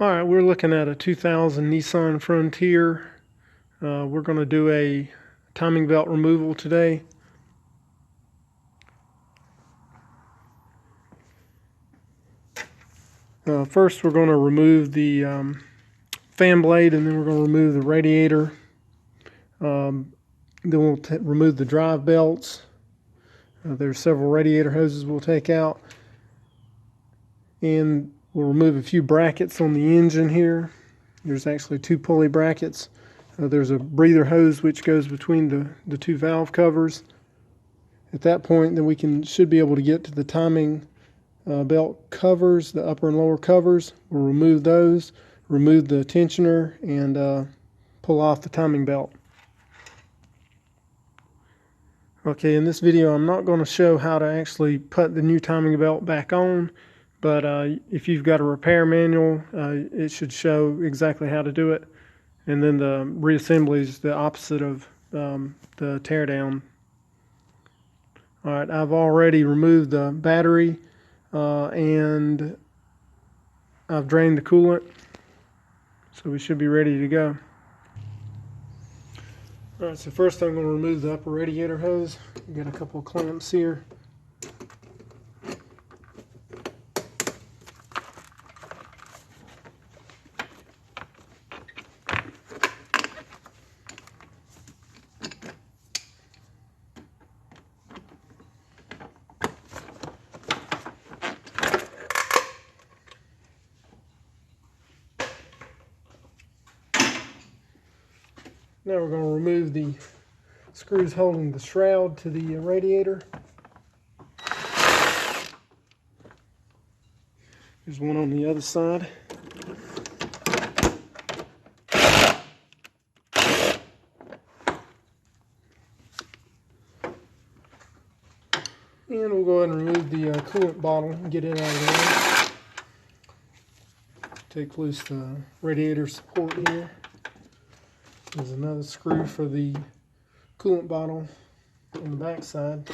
Alright, we're looking at a 2000 Nissan Frontier. We're going to do a timing belt removal today. First we're going to remove the fan blade, and then we're going to remove the radiator. Then we'll remove the drive belts. There's several radiator hoses we'll take out. And we'll remove a few brackets on the engine here. There's actually two pulley brackets. There's a breather hose which goes between the two valve covers. At that point, then we should be able to get to the timing belt covers, the upper and lower covers. We'll remove those, remove the tensioner, and pull off the timing belt. Okay, in this video I'm not going to show how to actually put the new timing belt back on, but if you've got a repair manual, it should show exactly how to do it. And then the reassembly is the opposite of the teardown. Alright, I've already removed the battery and I've drained the coolant, so we should be ready to go. Alright, so first I'm going to remove the upper radiator hose. Got a couple of clamps here. Now we're going to remove the screws holding the shroud to the radiator. There's one on the other side. And we'll go ahead and remove the coolant bottle and get it out of the way. Take loose the radiator support here. There's another screw for the coolant bottle on the back side.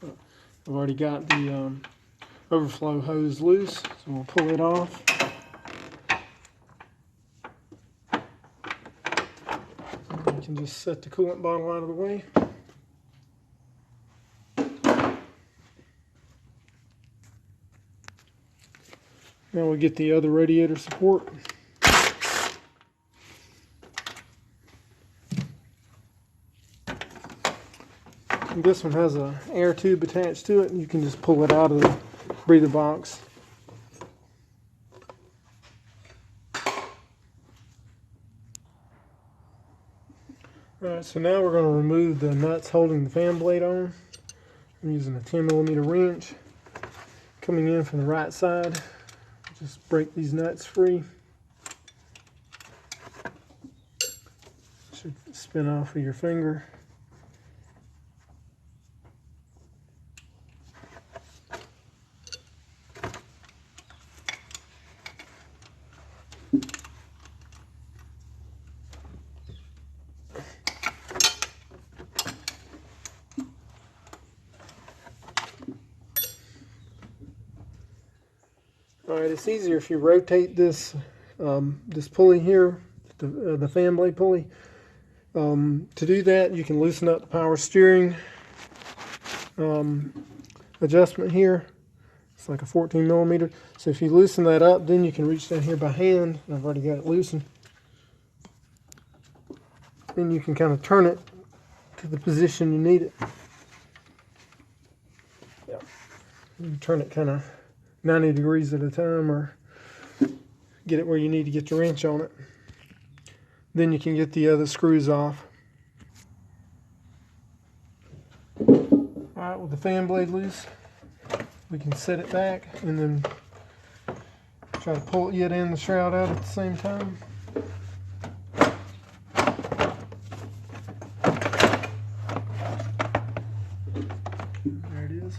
I've already got the overflow hose loose, so we'll pull it off. We can just set the coolant bottle out of the way. Now we'll get the other radiator support. And this one has an air tube attached to it, and you can just pull it out of the breather box. Alright, so now we're going to remove the nuts holding the fan blade on. I'm using a 10mm wrench coming in from the right side. Just break these nuts free. Should spin off of your finger. Alright, it's easier if you rotate this this pulley here, the fan blade pulley. To do that, you can loosen up the power steering adjustment here. It's like a 14mm. So if you loosen that up, then you can reach down here by hand. I've already got it loosened. Then you can kind of turn it to the position you need it. Yeah. You turn it kind of 90 degrees at a time, or get it where you need to get your wrench on it. Then you can get the other screws off. Alright, with the fan blade loose, we can set it back and then try to pull it in the shroud out at the same time. There it is.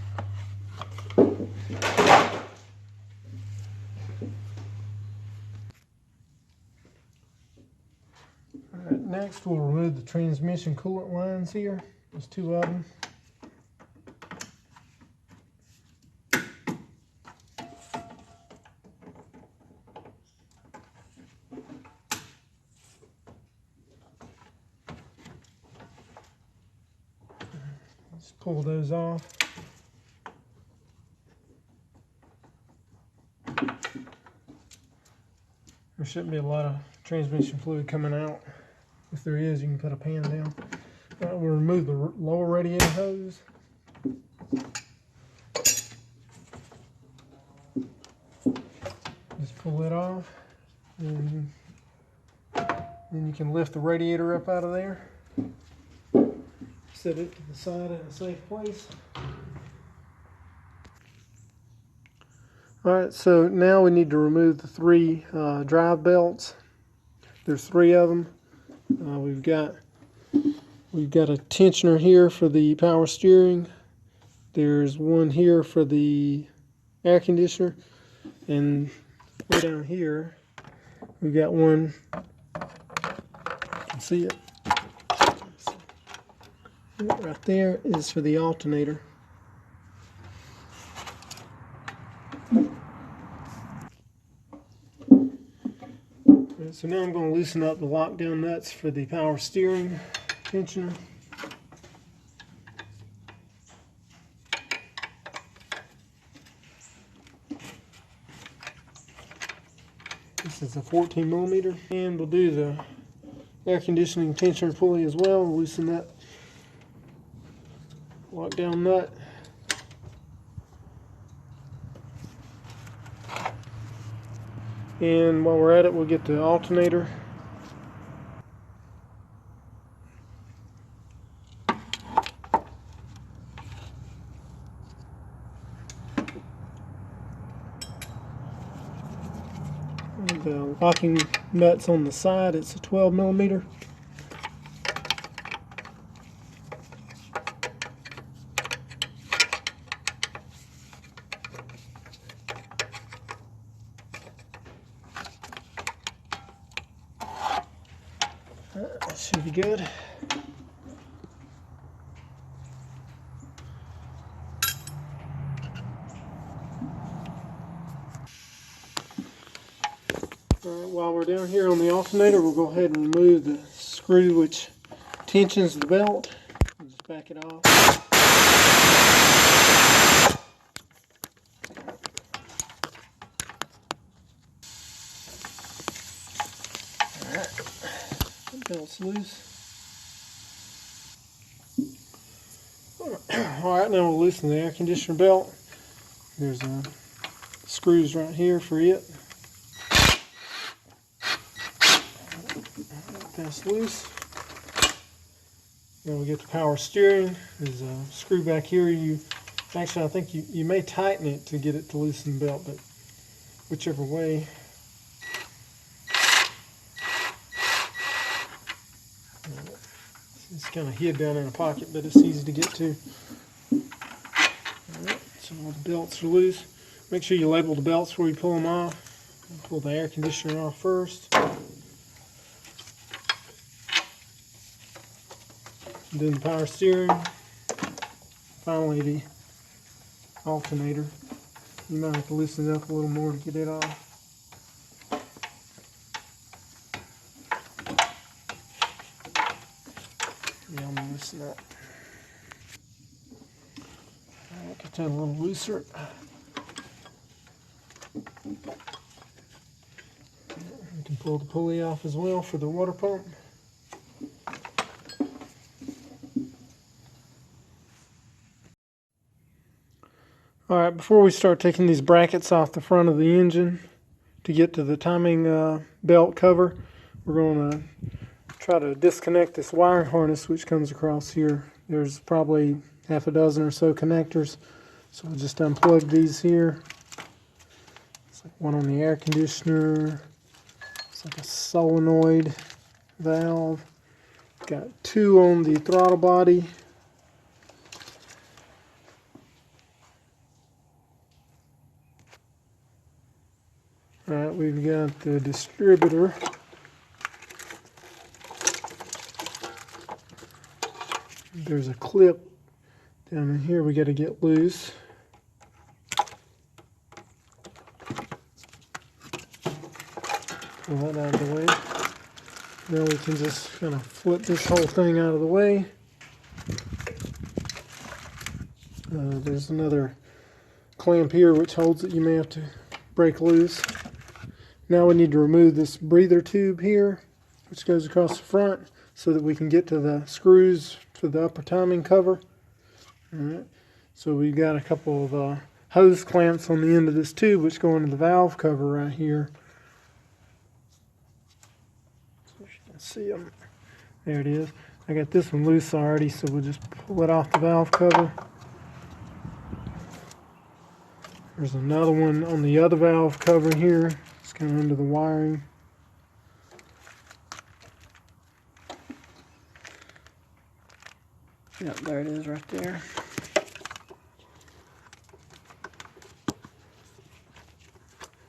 next we'll remove the transmission coolant lines here. There's two of them. Just pull those off. There shouldn't be a lot of transmission fluid coming out. If there is, you can put a pan down. We'll remove the lower radiator hose. Just pull it off, and then you can lift the radiator up out of there. Set it to the side in a safe place. Alright, so now we need to remove the three drive belts. There's three of them. We've got a tensioner here for the power steering. There's one here for the air conditioner, and way down here we've got one. You can see it right there is for the alternator. So now I'm going to loosen up the lockdown nuts for the power steering tensioner. This is a 14 millimeter, and we'll do the air conditioning tensioner pulley as well. We'll loosen that lockdown nut. And while we're at it, we'll get the alternator. And the locking nuts on the side, it's a 12 millimeter. That should be good. Alright, while we're down here on the alternator, we'll go ahead and remove the screw which tensions the belt. Just back it off. Alright, belt's loose. Alright, now we'll loosen the air conditioner belt. There's screws right here for it. That's loose. Then we get the power steering. There's a screw back here. Actually, I think you may tighten it to get it to loosen the belt, but whichever way. It's kind of hid down in a pocket, but it's easy to get to. Alright, so all the belts are loose. Make sure you label the belts before you pull them off. Pull the air conditioner off first. Then the power steering. Finally the alternator. You might have to loosen it up a little more to get it off. Yeah, I'm going to loosen that. I'll get that a little looser. You can pull the pulley off as well for the water pump. Alright, before we start taking these brackets off the front of the engine to get to the timing belt cover, we're going to try to disconnect this wiring harness which comes across here. There's probably half a dozen or so connectors, so we'll just unplug these here. It's like one on the air conditioner. It's like a solenoid valve. Got two on the throttle body. Alright, we've got the distributor. there's a clip down in here we got to get loose. Pull that out of the way. Now we can just kind of flip this whole thing out of the way. There's another clamp here which holds it. You may have to break loose. Now we need to remove this breather tube here, which goes across the front, so that we can get to the screws for the upper timing cover. Alright, so we've got a couple of hose clamps on the end of this tube which go into the valve cover right here. So you can see them. There it is. I got this one loose already, so we'll just pull it off the valve cover. There's another one on the other valve cover here. It's kind of under the wiring. Yep, there it is right there.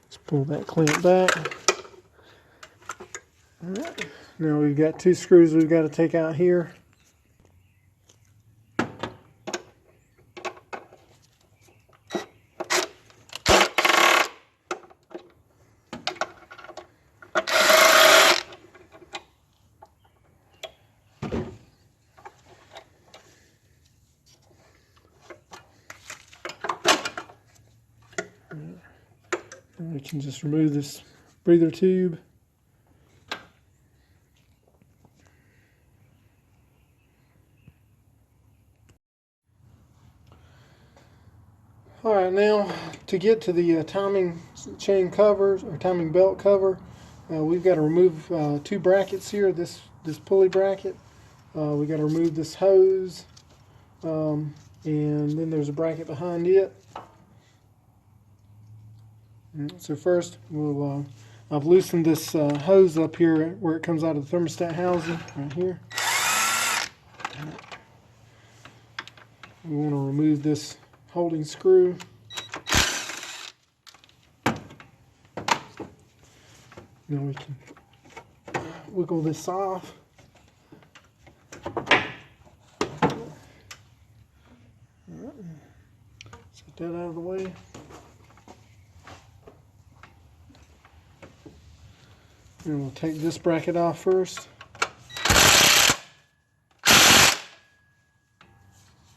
Let's pull that clamp back. All right. Now we've got two screws we've got to take out here. We can just remove this breather tube. Alright, now to get to the timing chain covers or timing belt cover, we've got to remove two brackets here. This pulley bracket. We've got to remove this hose, and then there's a bracket behind it. So first, I've loosened this hose up here where it comes out of the thermostat housing, right here. We want to remove this holding screw. Now we can wiggle this off. Set that out of the way. And we'll take this bracket off first.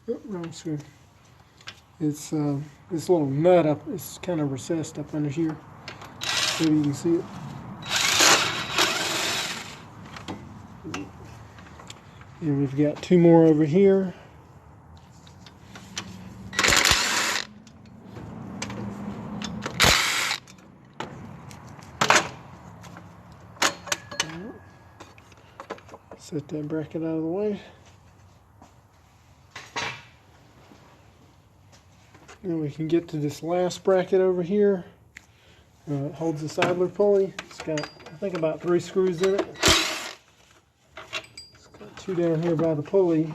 Oh, wrong screw. It's this little nut up. It's kind of recessed up under here. Maybe you can see it. And we've got two more over here. Set that bracket out of the way. Then we can get to this last bracket over here. It holds the idler pulley. It's got, I think, about 3 screws in it. It's got 2 down here by the pulley.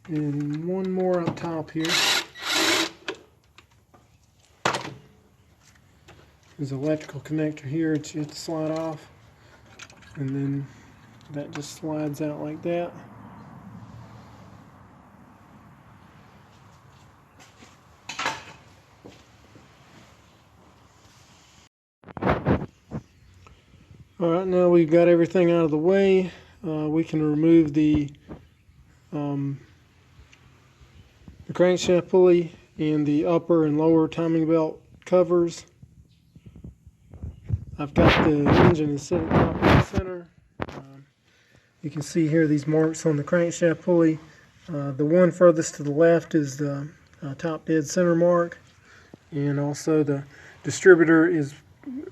And 1 more up top here. There's an electrical connector here that you have to slide off, and then that just slides out like that. Alright, now we've got everything out of the way. We can remove the crankshaft pulley and the upper and lower timing belt covers. I've got the engine is set up in the center. You can see here these marks on the crankshaft pulley. The one furthest to the left is the top dead center mark, and also the distributor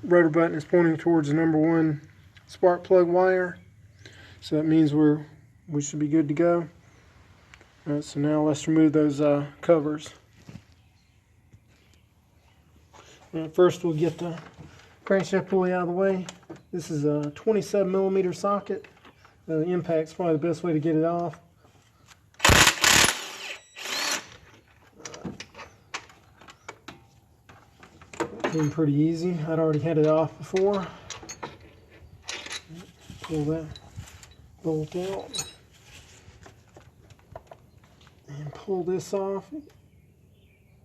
rotor button is pointing towards the number 1 spark plug wire. So that means we should be good to go. Alright, so now let's remove those covers. First we'll get the crankshaft pulley out of the way. This is a 27mm socket. The impact's probably the best way to get it off. Came pretty easy. I'd already had it off before. pull that bolt out and pull this off.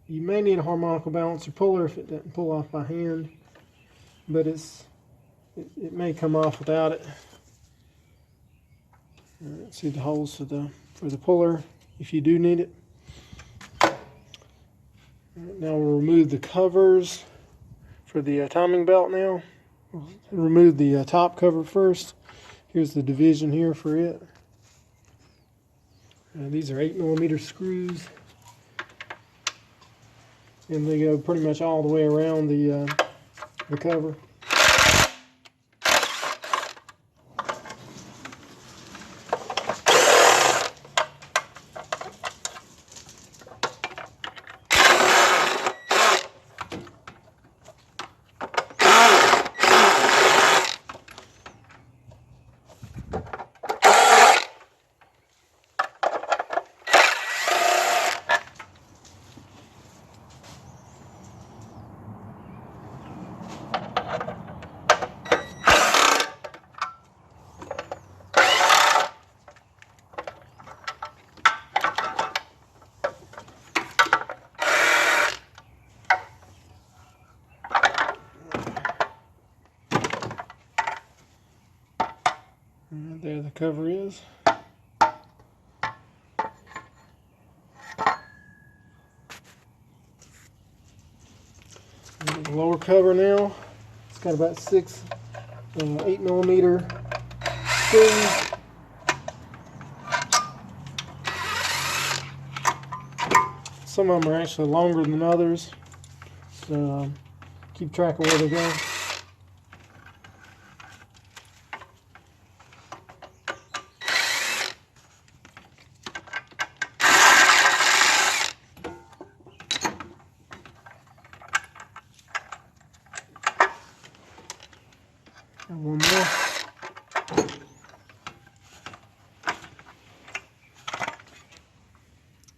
You may need a harmonical balancer puller if it doesn't pull off by hand, but it may come off without it. See the holes for the puller if you do need it. Now we'll remove the covers for the timing belt. Now we'll remove the top cover first. Here's the division here for it. These are 8mm screws, and they go pretty much all the way around the cover. There the cover is. And the lower cover now, it's got about 6 8mm screws. Some of them are actually longer than others, so keep track of where they go. And one more.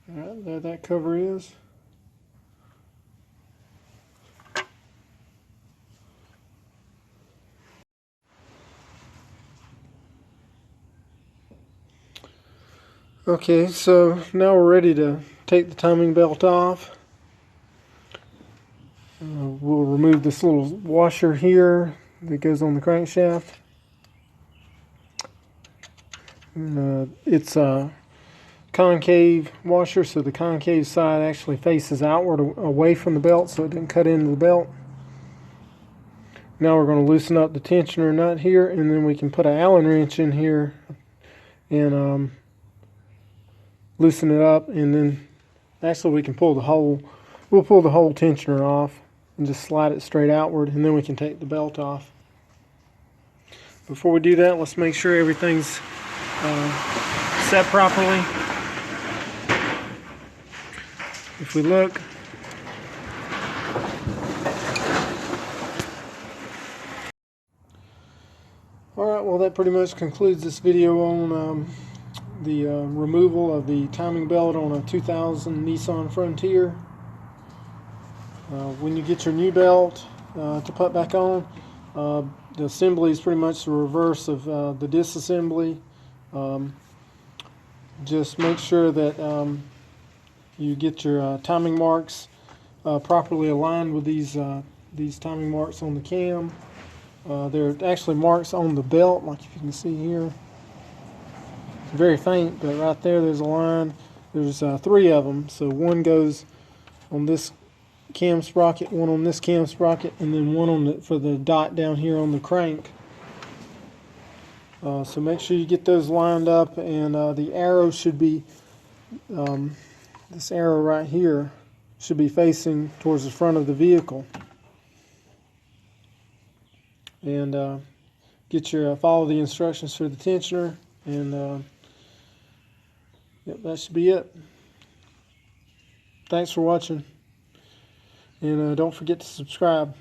Alright, there that cover is. Okay, so now we're ready to take the timing belt off. We'll remove this little washer here that goes on the crankshaft. It's a concave washer, so the concave side actually faces outward away from the belt so it didn't cut into the belt. Now we're going to loosen up the tensioner nut here, and then we can put an Allen wrench in here and loosen it up, and then actually we can pull the whole, we'll pull the whole tensioner off and just slide it straight outward, and then we can take the belt off. Before we do that, let's make sure everything's set properly. If we look, alright, well that pretty much concludes this video on the removal of the timing belt on a 2000 Nissan Frontier. When you get your new belt to put back on, the assembly is pretty much the reverse of the disassembly. Just make sure that you get your timing marks properly aligned with these timing marks on the cam. There are actually marks on the belt, like if you can see here. Very faint, but right there's a line. There's 3 of them, so one goes on this cam sprocket, one on this cam sprocket, and then one on for the dot down here on the crank. So make sure you get those lined up, and the arrow should be this arrow right here should be facing towards the front of the vehicle. And follow the instructions for the tensioner, and yep, that should be it. Thanks for watching, and don't forget to subscribe.